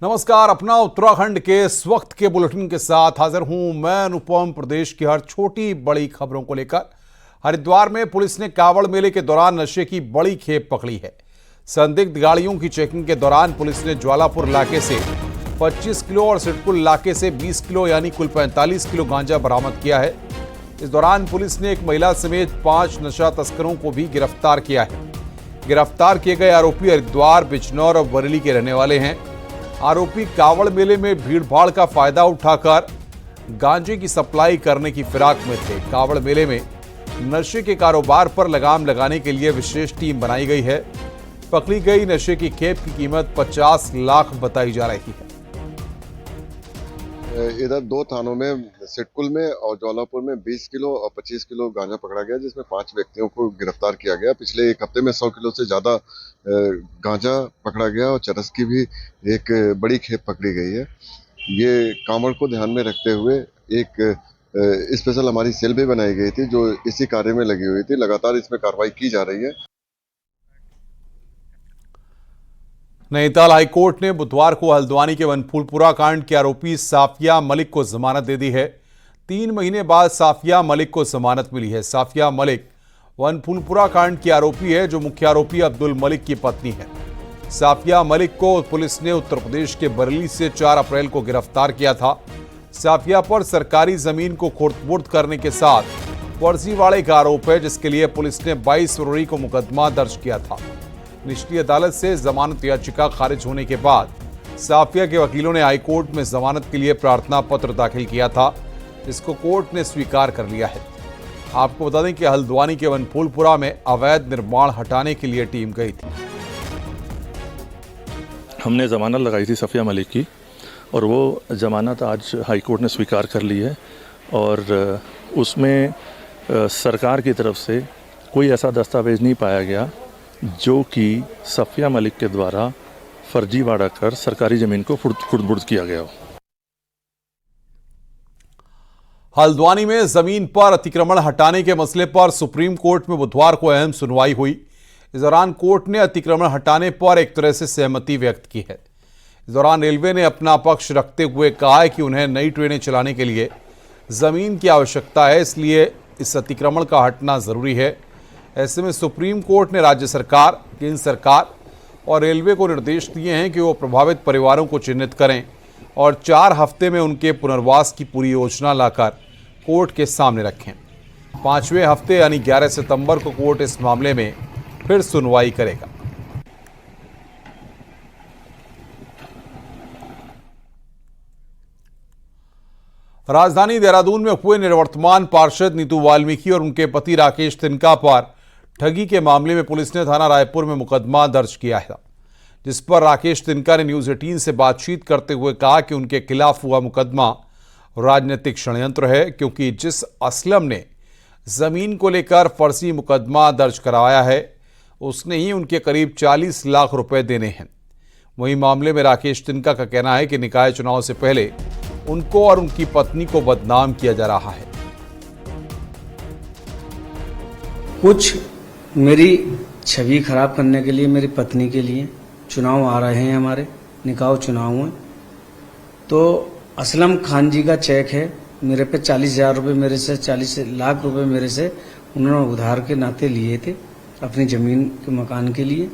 नमस्कार। अपना उत्तराखंड के इस वक्त के बुलेटिन के साथ हाजिर हूं मैं अनुपम। प्रदेश की हर छोटी बड़ी खबरों को लेकर हरिद्वार में पुलिस ने कावड़ मेले के दौरान नशे की बड़ी खेप पकड़ी है। संदिग्ध गाड़ियों की चेकिंग के दौरान पुलिस ने ज्वालापुर इलाके से 25 किलो और सिडकुल इलाके से 20 किलो यानी कुल 45 किलो गांजा बरामद किया है। इस दौरान पुलिस ने एक महिला समेत 5 नशा तस्करों को भी गिरफ्तार किया है। गिरफ्तार किए गए आरोपी हरिद्वार, बिजनौर और बरेली के रहने वाले हैं। आरोपी कावड़ मेले में भीड़भाड़ का फायदा उठाकर गांजे की सप्लाई करने की फिराक में थे। कावड़ मेले में नशे के कारोबार पर लगाम लगाने के लिए विशेष टीम बनाई गई है। पकड़ी गई नशे की खेप की कीमत 50 लाख बताई जा रही है। इधर 2 थानों में, सिडकुल में और ज्वालापुर में 20 किलो और 25 किलो गांजा पकड़ा गया, जिसमें 5 व्यक्तियों को गिरफ्तार किया गया। पिछले एक हफ्ते में 100 किलो से ज्यादा गांजा पकड़ा गया और चरस की भी एक बड़ी खेप पकड़ी गई है। ये कांवड़ को ध्यान में रखते हुए एक स्पेशल हमारी सेल भी बनाई गई थी, जो इसी कार्य में लगी हुई थी। लगातार इसमें कार्रवाई की जा रही है। नैनीताल हाईकोर्ट ने बुधवार को हल्द्वानी के वनफूलपुरा कांड के आरोपी साफिया मलिक को जमानत दे दी है। 3 महीने बाद साफिया मलिक को जमानत मिली है। साफिया मलिक वनफूलपुरा कांड की आरोपी है, जो मुख्य आरोपी अब्दुल मलिक की पत्नी है। साफिया मलिक को पुलिस ने उत्तर प्रदेश के बरेली से 4 अप्रैल को गिरफ्तार किया था। साफिया पर सरकारी जमीन को खुर्द-बुर्द करने के साथ फर्जीवाड़े का आरोप है, जिसके लिए पुलिस ने 22 फरवरी को मुकदमा दर्ज किया था। निचली अदालत से जमानत याचिका खारिज होने के बाद साफिया के वकीलों ने हाईकोर्ट में जमानत के लिए प्रार्थना पत्र दाखिल किया था, जिसको कोर्ट ने स्वीकार कर लिया है। आपको बता दें कि हल्द्वानी के वनफूलपुरा में अवैध निर्माण हटाने के लिए टीम गई थी। हमने जमानत लगाई थी साफिया मलिक की, और वो जमानत आज हाईकोर्ट ने स्वीकार कर ली है। और उसमें सरकार की तरफ से कोई ऐसा दस्तावेज नहीं पाया गया जो कि साफिया मलिक के द्वारा फर्जीवाड़ा कर सरकारी जमीन को खुर्द-बुर्द किया गया हो। हल्द्वानी में जमीन पर अतिक्रमण हटाने के मसले पर सुप्रीम कोर्ट में बुधवार को अहम सुनवाई हुई। इस दौरान कोर्ट ने अतिक्रमण हटाने पर एक तरह से सहमति व्यक्त की है। इस दौरान रेलवे ने अपना पक्ष रखते हुए कहा है कि उन्हें नई ट्रेनें चलाने के लिए जमीन की आवश्यकता है, इसलिए इस अतिक्रमण का हटना जरूरी है। ऐसे में सुप्रीम कोर्ट ने राज्य सरकार, केंद्र सरकार और रेलवे को निर्देश दिए हैं कि वो प्रभावित परिवारों को चिन्हित करें और 4 हफ्ते में उनके पुनर्वास की पूरी योजना लाकर कोर्ट के सामने रखें। 5वें हफ्ते यानी 11 सितंबर को कोर्ट इस मामले में फिर सुनवाई करेगा। राजधानी देहरादून में हुए निवर्तमान पार्षद नीतू वाल्मीकि और उनके पति राकेश तिनका पर ठगी के मामले में पुलिस ने थाना रायपुर में मुकदमा दर्ज किया है, जिस पर राकेश तिनका ने न्यूज़ 18 से बातचीत करते हुए कहा कि उनके खिलाफ हुआ मुकदमा राजनीतिक षड्यंत्र है, क्योंकि जिस असलम ने जमीन को लेकर फर्जी मुकदमा दर्ज कराया है, उसने ही उनके करीब 40 लाख रुपए देने हैं। वहीं मामले में राकेश तिनका का कहना है कि निकाय चुनाव से पहले उनको और उनकी पत्नी को बदनाम किया जा रहा है। कुछ मेरी छवि खराब करने के लिए, मेरी पत्नी के लिए चुनाव आ रहे हैं, हमारे निकाह चुनाव हैं, तो असलम खान जी का चेक है मेरे पे 40,000 रुपये, मेरे से 40 लाख रुपए मेरे से उन्होंने उधार के नाते लिए थे अपनी ज़मीन के मकान के लिए।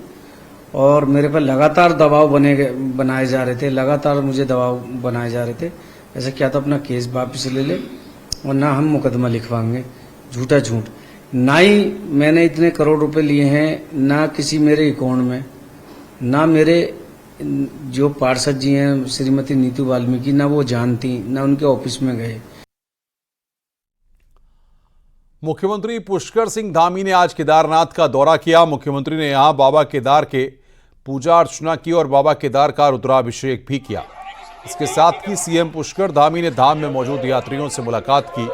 और मेरे पर लगातार दबाव बनाए जा रहे थे, लगातार मुझे दबाव बनाए जा रहे थे। ऐसा क्या तो अपना केस वापस ले ले और ना हम मुकदमा लिखवाएंगे। झूठा झूठ, ना ही मैंने इतने करोड़ रुपए लिए हैं, ना किसी मेरे अकाउंट में, ना मेरे जो पार्षद जी हैं श्रीमती नीतू वाल्मीकि, ना वो जानती, ना उनके ऑफिस में गए। मुख्यमंत्री पुष्कर सिंह धामी ने आज केदारनाथ का दौरा किया। मुख्यमंत्री ने यहां बाबा केदार के पूजा अर्चना की और बाबा केदार का रुद्राभिषेक भी किया। इसके साथ ही सीएम पुष्कर धामी ने धाम में मौजूद यात्रियों से मुलाकात की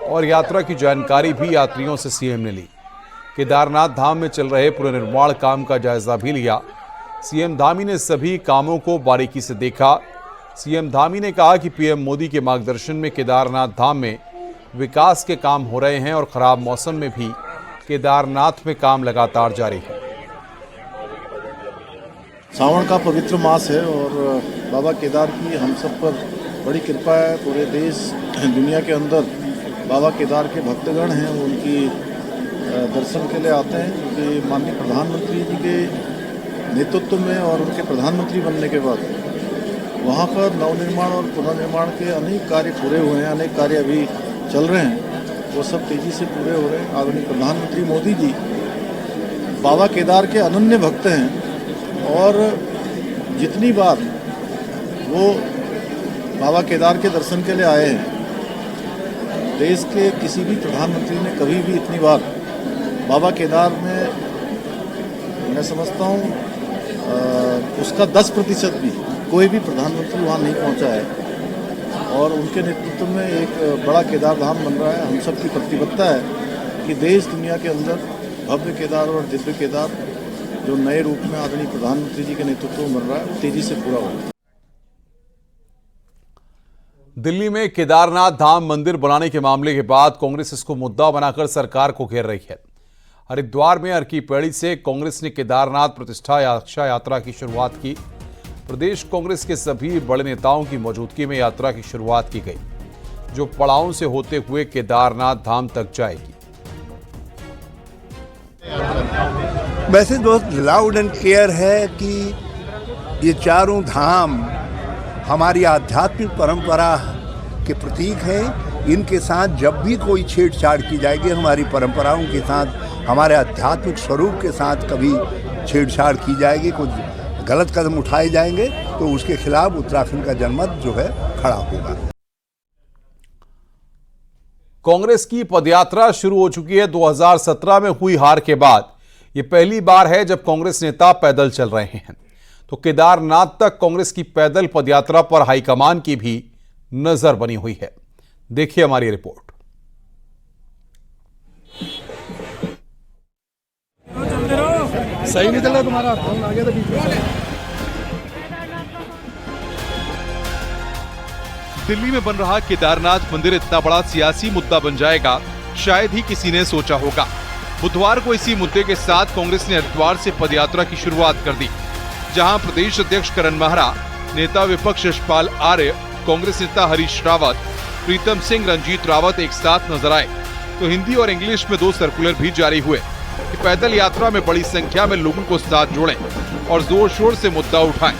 और यात्रा की जानकारी भी यात्रियों से सीएम ने ली। केदारनाथ धाम में चल रहे पुनर्निर्माण काम का जायजा भी लिया। सीएम धामी ने सभी कामों को बारीकी से देखा। सीएम धामी ने कहा कि पीएम मोदी के मार्गदर्शन में केदारनाथ धाम में विकास के काम हो रहे हैं और खराब मौसम में भी केदारनाथ में काम लगातार जारी है। सावन का पवित्र मास है और बाबा केदार की हम सब पर बड़ी कृपा है। पूरे देश दुनिया के अंदर बाबा केदार के भक्तगण हैं, वो उनकी दर्शन के लिए आते हैं, क्योंकि माननीय प्रधानमंत्री जी के नेतृत्व में और उनके प्रधानमंत्री बनने के बाद वहाँ पर नवनिर्माण और पुनर्निर्माण के अनेक कार्य पूरे हुए हैं, अनेक कार्य अभी चल रहे हैं, वो सब तेज़ी से पूरे हो रहे हैं। आदरणीय प्रधानमंत्री मोदी जी बाबा केदार के अनन्य भक्त हैं और जितनी बार वो बाबा केदार के दर्शन के लिए आए हैं, देश के किसी भी प्रधानमंत्री ने कभी भी इतनी बार बाबा केदार में, मैं समझता हूँ उसका 10% भी कोई भी प्रधानमंत्री वहाँ नहीं पहुँचा है। और उनके नेतृत्व में एक बड़ा केदार धाम बन रहा है। हम सब की प्रतिबद्धता है कि देश दुनिया के अंदर भव्य केदार और दिव्य केदार जो नए रूप में आदरणीय प्रधानमंत्री जी के नेतृत्व में बन रहा है, वो तेजी से पूरा हो। दिल्ली में केदारनाथ धाम मंदिर बनाने के मामले के बाद कांग्रेस इसको मुद्दा बनाकर सरकार को घेर रही है। हरिद्वार में अर्की पैड़ी से कांग्रेस ने केदारनाथ प्रतिष्ठा रक्षा यात्रा की शुरुआत की। प्रदेश कांग्रेस के सभी बड़े नेताओं की मौजूदगी में यात्रा की शुरुआत की गई, जो पड़ावों से होते हुए केदारनाथ धाम तक जाएगी। वैसे दोस्त लाउड एंड क्लियर है कि ये चारों धाम हमारी आध्यात्मिक परंपरा के प्रतीक हैं। इनके साथ जब भी कोई छेड़छाड़ की जाएगी, हमारी परंपराओं के साथ, हमारे आध्यात्मिक स्वरूप के साथ कभी छेड़छाड़ की जाएगी, कुछ गलत कदम उठाए जाएंगे, तो उसके खिलाफ उत्तराखंड का जनमत जो है खड़ा होगा। कांग्रेस की पदयात्रा शुरू हो चुकी है। 2017 में हुई हार के बाद यह पहली बार है जब कांग्रेस नेता पैदल चल रहे हैं। तो केदारनाथ तक कांग्रेस की पैदल पदयात्रा पर हाईकमान की भी नजर बनी हुई है। देखिए हमारी रिपोर्ट। सही नहीं चल रहा तुम्हारा, फोन आ गया था बीच में। दिल्ली में बन रहा केदारनाथ मंदिर इतना बड़ा सियासी मुद्दा बन जाएगा, शायद ही किसी ने सोचा होगा। बुधवार को इसी मुद्दे के साथ कांग्रेस ने हरिद्वार से पदयात्रा की शुरुआत कर दी, जहां प्रदेश अध्यक्ष करण माहरा, नेता विपक्ष यशपाल आर्य, कांग्रेस नेता हरीश रावत, प्रीतम सिंह, रंजीत रावत एक साथ नजर आए। तो हिंदी और इंग्लिश में 2 सर्कुलर भी जारी हुए कि पैदल यात्रा में बड़ी संख्या में लोगों को साथ जोड़ें और जोर शोर से मुद्दा उठाएं।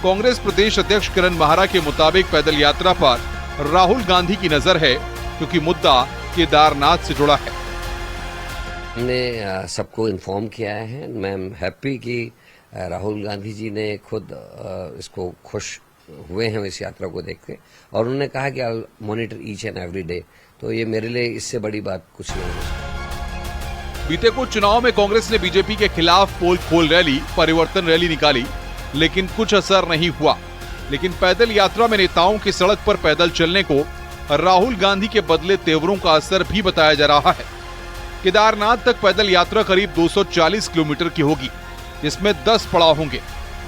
कांग्रेस प्रदेश अध्यक्ष करण माहरा के मुताबिक पैदल यात्रा पर राहुल गांधी की नजर है, क्योंकि मुद्दा केदारनाथ से जुड़ा है। हमने सबको इन्फॉर्म किया है। मैं हैप्पी कि राहुल गांधी जी ने खुद इसको खुश हुए हैं इस यात्रा को देख के, और उन्होंने कहा कि आई monitor each and every day. तो ये मेरे लिए इससे बड़ी बात कुछ नहीं है। बीते कुछ चुनाव में कांग्रेस ने बीजेपी के खिलाफ पोल खोल रैली, परिवर्तन रैली निकाली, लेकिन कुछ असर नहीं हुआ। लेकिन पैदल यात्रा में नेताओं की सड़क पर पैदल चलने को राहुल गांधी के बदले तेवरों का असर भी बताया जा रहा है। केदारनाथ तक पैदल यात्रा करीब 240 किलोमीटर की होगी, जिसमें 10 पड़ाव होंगे।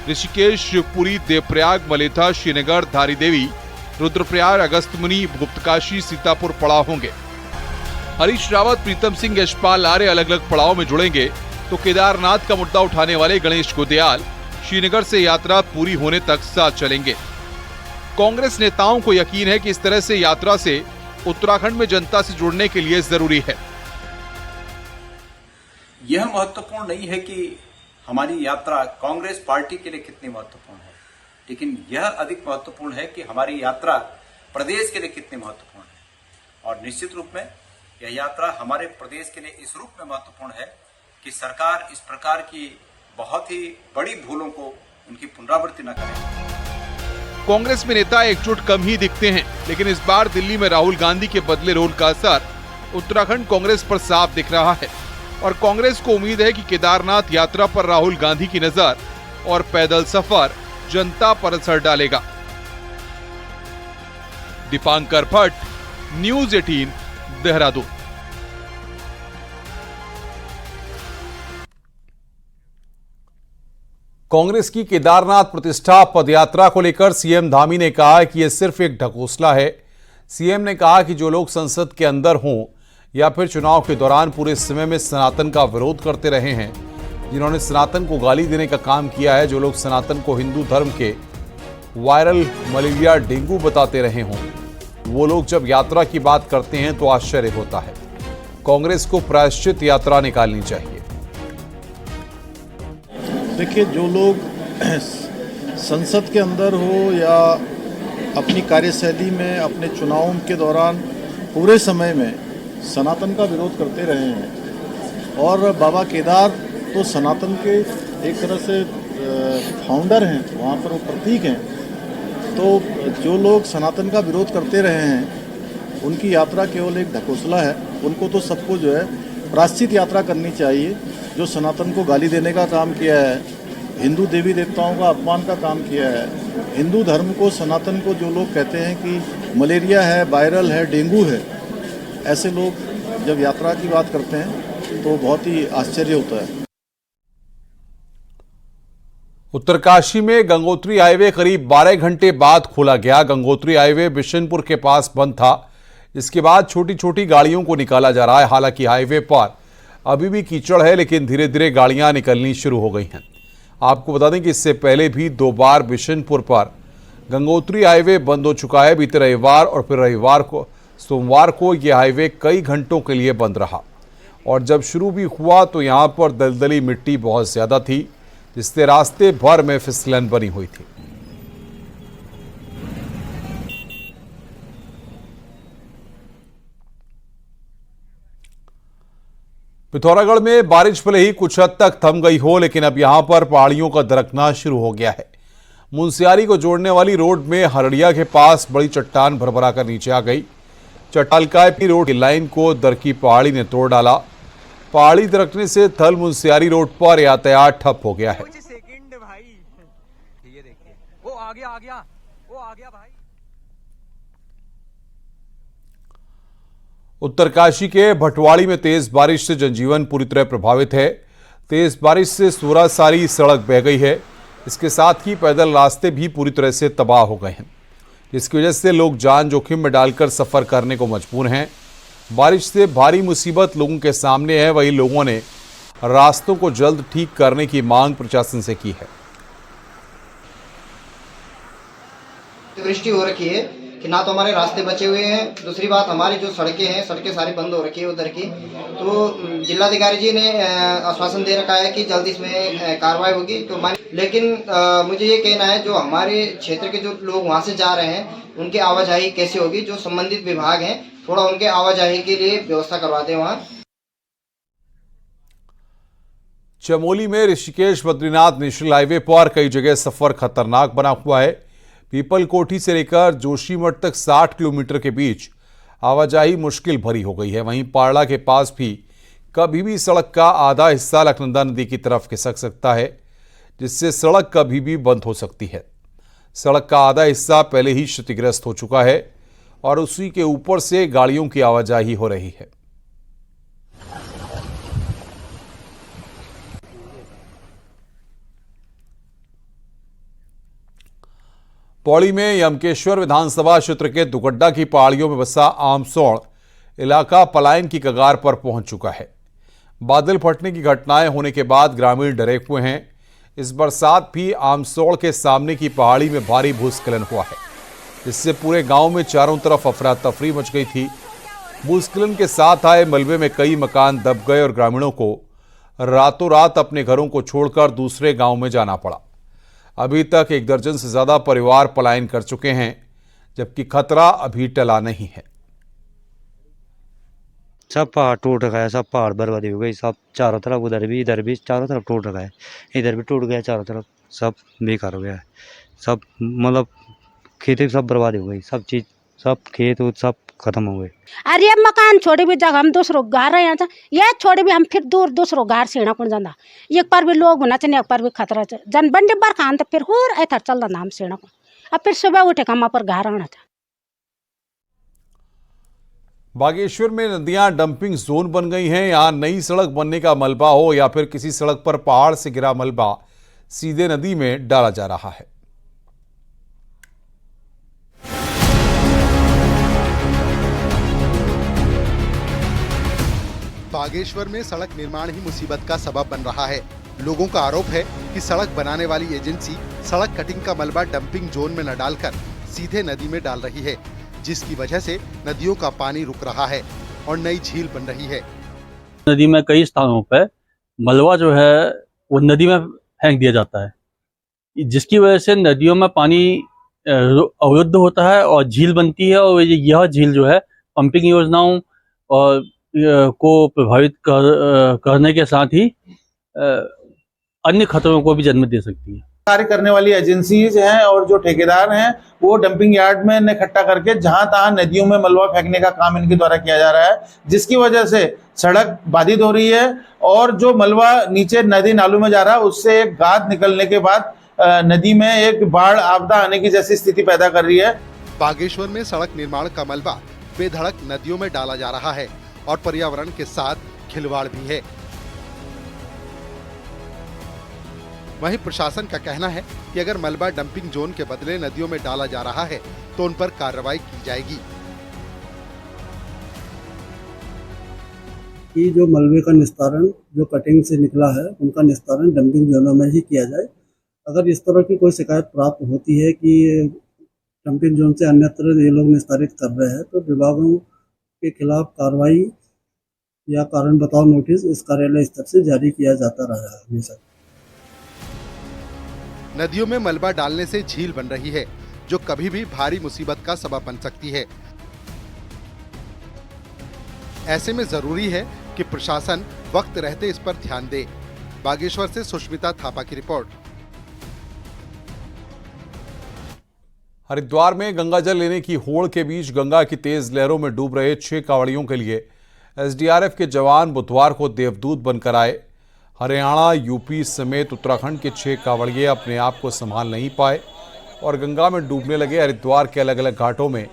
ऋषिकेश, शिवपुरी, देवप्रयाग, मलेथा, श्रीनगर, धारी देवी, रुद्रप्रयाग, अगस्त्यमुनि, गुप्तकाशी, सीतापुर पड़ाव होंगे। हरीश रावत, प्रीतम सिंह, यशपाल आर्य अलग अलग पड़ाव में जुड़ेंगे। तो केदारनाथ का मुद्दा उठाने वाले गणेश गोदयाल श्रीनगर से यात्रा पूरी होने तक साथ चलेंगे। कांग्रेस नेताओं को यकीन है कि इस तरह से यात्रा से उत्तराखंड में जनता से जुड़ने के लिए जरूरी है। यह महत्वपूर्ण नहीं है कि हमारी यात्रा कांग्रेस पार्टी के लिए कितनी महत्वपूर्ण है, लेकिन यह अधिक महत्वपूर्ण है कि हमारी यात्रा प्रदेश के लिए कितनी महत्वपूर्ण है। और निश्चित रूप में यह यात्रा हमारे प्रदेश के लिए इस रूप में महत्वपूर्ण है कि सरकार इस प्रकार की बहुत ही बड़ी भूलों को उनकी पुनरावृत्ति न करे। कांग्रेस में नेता एकजुट कम ही दिखते हैं, लेकिन इस बार दिल्ली में राहुल गांधी के बदले रोल का असर उत्तराखंड कांग्रेस पर साफ दिख रहा है। और कांग्रेस को उम्मीद है कि केदारनाथ यात्रा पर राहुल गांधी की नजर और पैदल सफर जनता पर असर डालेगा। दीपांकर भट्ट, न्यूज़ 18, देहरादून। कांग्रेस की केदारनाथ प्रतिष्ठा पदयात्रा को लेकर सीएम धामी ने कहा कि यह सिर्फ एक ढकोसला है। सीएम ने कहा कि जो लोग संसद के अंदर हों या फिर चुनाव के दौरान पूरे समय में सनातन का विरोध करते रहे हैं, जिन्होंने सनातन को गाली देने का काम किया है। जो लोग सनातन को हिंदू धर्म के वायरल मलेरिया डेंगू बताते रहे हों, वो लोग जब यात्रा की बात करते हैं तो आश्चर्य होता है। कांग्रेस को प्रायश्चित यात्रा निकालनी चाहिए। देखिए, जो लोग संसद के अंदर हो या अपनी कार्यशैली में अपने चुनाव के दौरान पूरे समय में सनातन का विरोध करते रहे हैं, और बाबा केदार तो सनातन के एक तरह से फाउंडर हैं, वहाँ पर वो प्रतीक हैं। तो जो लोग सनातन का विरोध करते रहे हैं उनकी यात्रा केवल एक ढकोसला है। उनको तो सबको जो है प्रायश्चित यात्रा करनी चाहिए। जो सनातन को गाली देने का काम किया है, हिंदू देवी देवताओं का अपमान का काम किया है, हिंदू धर्म को, सनातन को जो लोग कहते हैं कि मलेरिया है, वायरल है, डेंगू है, ऐसे लोग जब यात्रा की बात करते हैं तो बहुत ही आश्चर्य होता है। उत्तरकाशी में गंगोत्री हाईवे करीब 12 घंटे बाद खोला गया। गंगोत्री हाईवे बिशनपुर के पास बंद था। इसके बाद छोटी छोटी गाड़ियों को निकाला जा रहा है। हालांकि हाईवे पर अभी भी कीचड़ है, लेकिन धीरे धीरे गाड़ियां निकलनी शुरू हो गई हैं। आपको बता दें कि इससे पहले भी 2 बार बिशनपुर पर गंगोत्री हाईवे बंद हो चुका है। बीते रविवार और फिर सोमवार को यह हाईवे कई घंटों के लिए बंद रहा, और जब शुरू भी हुआ तो यहां पर दलदली मिट्टी बहुत ज्यादा थी, जिससे रास्ते भर में फिसलन बनी हुई थी। पिथौरागढ़ में बारिश भले ही कुछ हद तक थम गई हो, लेकिन अब यहां पर पहाड़ियों का दरकना शुरू हो गया है। मुनस्यारी को जोड़ने वाली रोड में हरड़िया के पास बड़ी चट्टान भरभरा कर नीचे आ गई। चट्टालकाय रोड की लाइन को दरकी पहाड़ी ने तोड़ डाला। पहाड़ी दरकने से थल मुनस्यारी रोड पर यातायात ठप हो गया है। उत्तरकाशी के भटवाड़ी में तेज बारिश से जनजीवन पूरी तरह प्रभावित है। तेज बारिश से सूरासारी सड़क बह गई है। इसके साथ ही पैदल रास्ते भी पूरी तरह से तबाह हो गए हैं, जिसकी वजह से लोग जान जोखिम में डालकर सफर करने को मजबूर हैं। बारिश से भारी मुसीबत लोगों के सामने है। वहीं लोगों ने रास्तों को जल्द ठीक करने की मांग प्रशासन से की है। वृष्टि हो रखी है कि ना तो हमारे रास्ते बचे हुए हैं, दूसरी बात हमारी जो सड़कें सारी बंद हो रखी है उधर की। तो जिलाधिकारी जी ने आश्वासन दे रखा है कि जल्द इसमें कार्रवाई होगी। तो लेकिन मुझे ये कहना है, जो हमारे क्षेत्र के जो लोग वहाँ से जा रहे हैं उनकी आवाजाही कैसे होगी। जो संबंधित विभाग हैं थोड़ा उनके आवाजाही के लिए व्यवस्था करवा दें। वहाँ चमोली में ऋषिकेश बद्रीनाथ नेशनल हाईवे पर कई जगह सफर खतरनाक बना हुआ है। पीपल कोठी से लेकर जोशीमठ तक 60 किलोमीटर के बीच आवाजाही मुश्किल भरी हो गई है। वहीं पारला के पास भी कभी भी सड़क का आधा हिस्सा अलकनंदा नदी की तरफ खिसक सकता है, जिससे सड़क कभी भी बंद हो सकती है। सड़क का आधा हिस्सा पहले ही क्षतिग्रस्त हो चुका है और उसी के ऊपर से गाड़ियों की आवाजाही हो रही है। पौड़ी में यमकेश्वर विधानसभा क्षेत्र के दुगड्डा की पहाड़ियों में बसा आमसौड़ इलाका पलायन की कगार पर पहुंच चुका है। बादल फटने की घटनाएं होने के बाद ग्रामीण डरे हुए हैं। इस बरसात भी आमसौड़ के सामने की पहाड़ी में भारी भूस्खलन हुआ है, जिससे पूरे गांव में चारों तरफ अफरा तफरी मच गई थी। भूस्खलन के साथ आए मलबे में कई मकान दब गए और ग्रामीणों को रातों रात अपने घरों को छोड़कर दूसरे गांव में जाना पड़ा। अभी तक 1 दर्जन से ज्यादा परिवार पलायन कर चुके हैं, जबकि खतरा अभी टला नहीं है। सब पहाड़ टूट रखा है, सब पहाड़ बर्बादी हो गई, सब चारों तरफ, उधर भी इधर भी चारों तरफ टूट रखा है। इधर भी टूट गया, चारों तरफ सब बेकार हो गया है। सब मतलब खेती सब बर्बादी हो गई, सब चीज, सब खेत उत सब खत्म हो गए। अरे अब मकान छोड़े भी जगह हम दूसरों घर रहे हैं, ये छोड़े भी हम फिर दूर दूसरों घर सेना कौन जाना। एक पर भी लोग होना चाहिए, एक पर भी खतरा जन बंडे बार खान तो फिर होर ऐसा चल रहा हम सेना को। अब फिर सुबह उठे कमा पर घर आना था। बागेश्वर में नदियां डंपिंग जोन बन गई हैं। यहां नई सड़क बनने का मलबा हो या फिर किसी सड़क पर पहाड़ से गिरा मलबा सीधे नदी में डाला जा रहा है। बागेश्वर में सड़क निर्माण ही मुसीबत का सबब बन रहा है। लोगों का आरोप है कि सड़क बनाने वाली एजेंसी सड़क कटिंग का मलबा डंपिंग जोन में न डालकर सीधे नदी में डाल रही है, जिसकी वजह से नदियों का पानी रुक रहा है और नई झील बन रही है। नदी में कई स्थानों पर मलबा जो है वो नदी में फेंक दिया जाता है, जिसकी वजह से नदियों में पानी अवरुद्ध होता है और झील बनती है। और यह झील जो है पंपिंग योजनाओं और को प्रभावित करने के साथ ही अन्य खतरों को भी जन्म दे सकती है। कार्य करने वाली एजेंसीज हैं और जो ठेकेदार हैं वो डंपिंग यार्ड में इकट्ठा करके जहां तहां नदियों में मलबा फेंकने का काम इनके द्वारा किया जा रहा है, जिसकी वजह से सड़क बाधित हो रही है और जो मलबा नीचे नदी नालों में जा रहा है उससे एक गाद निकलने के बाद नदी में एक बाढ़ आपदा आने की जैसी स्थिति पैदा कर रही है। बागेश्वर में सड़क निर्माण का मलबा बेधड़क नदियों में डाला जा रहा है और पर्यावरण के साथ खिलवाड़ भी है। वहीं प्रशासन का कहना है कि अगर मलबा डंपिंग जोन के बदले नदियों में डाला जा रहा है तो उन पर कार्रवाई की जाएगी। कि जो मलबे का निस्तारण जो कटिंग से निकला है उनका निस्तारण डंपिंग जोनों में ही किया जाए। अगर इस तरह की कोई शिकायत प्राप्त होती है कि डंपिंग जोन से अन्यत्र ये लोग निस्तारित कर रहे हैं तो विभागों के खिलाफ कार्रवाई या कारण बताओ नोटिस इस कार्यालय स्तर से जारी किया जाता रहा है हमेशा। नदियों में मलबा डालने से झील बन रही है जो कभी भी भारी मुसीबत का सबब बन सकती है। ऐसे में जरूरी है कि प्रशासन वक्त रहते इस पर ध्यान दे। बागेश्वर से सुष्मिता थापा की रिपोर्ट। हरिद्वार में गंगा जल लेने की होड़ के बीच गंगा की तेज लहरों में डूब रहे 6 कांवड़ियों के लिए एसडीआरएफ के जवान बुधवार को देवदूत बनकर आए। हरियाणा, यूपी समेत उत्तराखंड के 6 कांवड़िए अपने आप को संभाल नहीं पाए और गंगा में डूबने लगे। हरिद्वार के अलग अलग घाटों में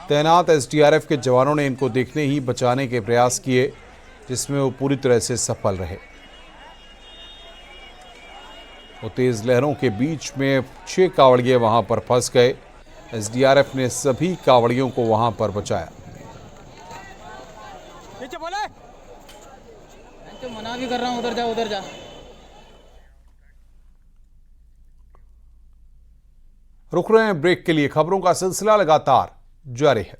तैनात एसडीआरएफ के जवानों ने इनको देखने ही बचाने के प्रयास किए, जिसमें वो पूरी तरह से सफल रहे। वो तेज लहरों के बीच में 6 कांवड़िए वहां पर फंस गए। एसडीआरएफ ने सभी कांवड़ियों को वहां पर बचाया। मना भी कर रहा हूं, उधर जा उधर जा। रुक रहे हैं ब्रेक के लिए। खबरों का सिलसिला लगातार जारी है।